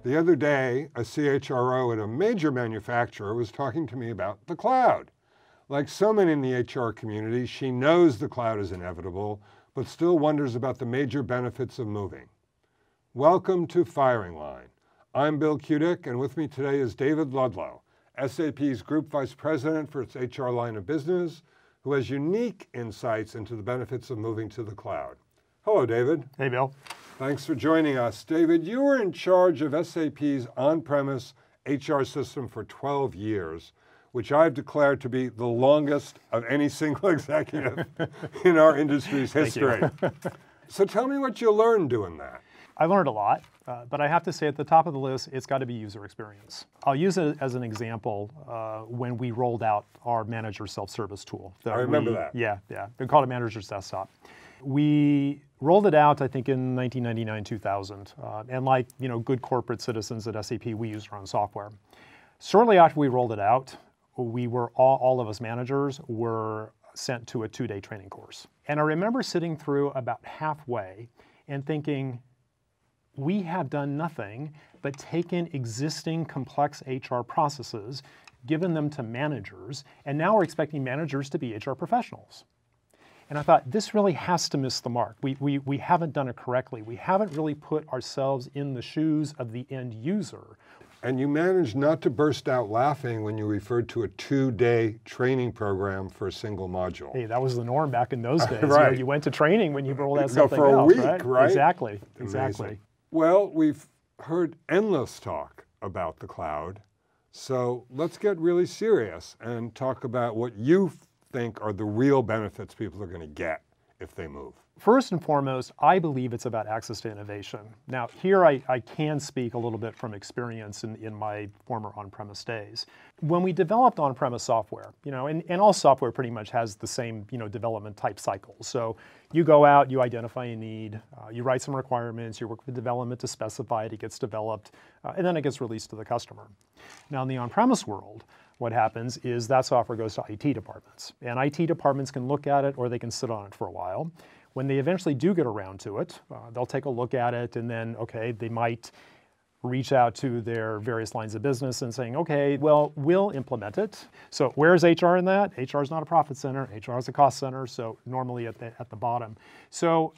The other day, a CHRO at a major manufacturer was talking to me about the cloud. Like so many in the HR community, she knows the cloud is inevitable, but still wonders about the major benefits of moving. Welcome to Firing Line. I'm Bill Kutik, and with me today is David Ludlow, SAP's Group Vice President for its HR line of business, who has unique insights into the benefits of moving to the cloud. Hello, David. Hey, Bill. Thanks for joining us. David, you were in charge of SAP's on-premise HR system for 12 years, which I've declared to be the longest of any single executive in our industry's history. So tell me what you learned doing that. I learned a lot, but I have to say at the top of the list, it's got to be user experience. I'll use it as an example when we rolled out our manager self-service tool. I remember that. Yeah. We called it Manager's Desktop. We rolled it out, I think, in 1999, 2000. And like good corporate citizens at SAP, we used our own software. Shortly after we rolled it out, we were all of us managers were sent to a 2-day training course. And I remember sitting through about halfway and thinking, we have done nothing but taken existing complex HR processes, given them to managers, and now we're expecting managers to be HR professionals. And I thought, this really has to miss the mark. We haven't done it correctly. We haven't really put ourselves in the shoes of the end user. And you managed not to burst out laughing when you referred to a 2-day training program for a single module. Hey, that was the norm back in those days. Right. You went to training when you rolled out something for a else, week, right? Exactly. Well, we've heard endless talk about the cloud. So let's get really serious and talk about what you think are the real benefits people are going to get if they move. First and foremost, I believe it's about access to innovation. Now, here I can speak a little bit from experience in my former on-premise days. When we developed on-premise software, and all software pretty much has the same, development type cycles. So you go out, you identify a need, you write some requirements, you work with development to specify it, it gets developed, and then it gets released to the customer. Now, in the on-premise world, what happens is that software goes to IT departments. And IT departments can look at it or they can sit on it for a while. When they eventually do get around to it, they'll take a look at it and then, they might reach out to their various lines of business and saying, well, we'll implement it. So where's HR in that? HR is not a profit center, HR is a cost center, so normally at the bottom. So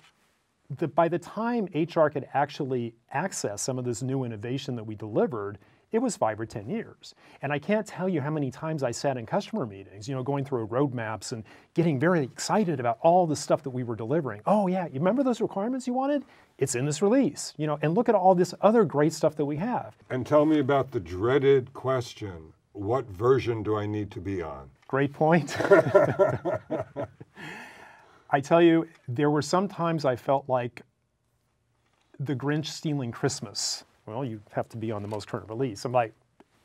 by the time HR could actually access some of this new innovation that we delivered, it was 5 or 10 years. And I can't tell you how many times I sat in customer meetings, going through roadmaps and getting very excited about all the stuff that we were delivering. Oh yeah, you remember those requirements you wanted? It's in this release, and look at all this other great stuff that we have. And tell me about the dreaded question, what version do I need to be on? Great point. I tell you, there were some times I felt like the Grinch stealing Christmas. Well, you have to be on the most current release. I'm like,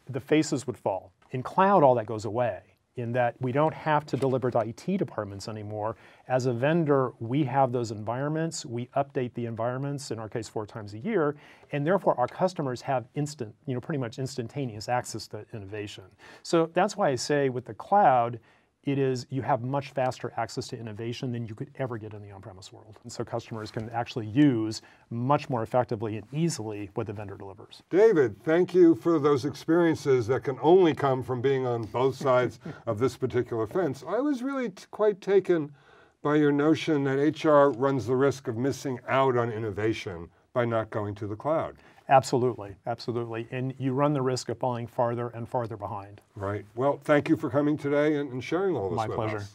the faces would fall. In cloud, all that goes away in that we don't have to deliver to IT departments anymore. As a vendor, we have those environments. We update the environments, in our case, 4 times a year, and therefore our customers have pretty much instantaneous access to innovation. So that's why I say with the cloud, you have much faster access to innovation than you could ever get in the on-premise world. And so customers can actually use much more effectively and easily what the vendor delivers. David, thank you for those experiences that can only come from being on both sides of this particular fence. I was really quite taken by your notion that HR runs the risk of missing out on innovation by not going to the cloud. Absolutely. And you run the risk of falling farther and farther behind. Right. Well, thank you for coming today and sharing all this with us. My pleasure.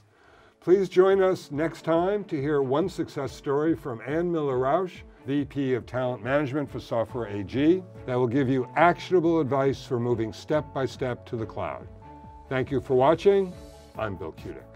Please join us next time to hear one success story from Ann Miller-Rausch, VP of Talent Management for Software AG, that will give you actionable advice for moving step by step to the cloud. Thank you for watching. I'm Bill Kutik.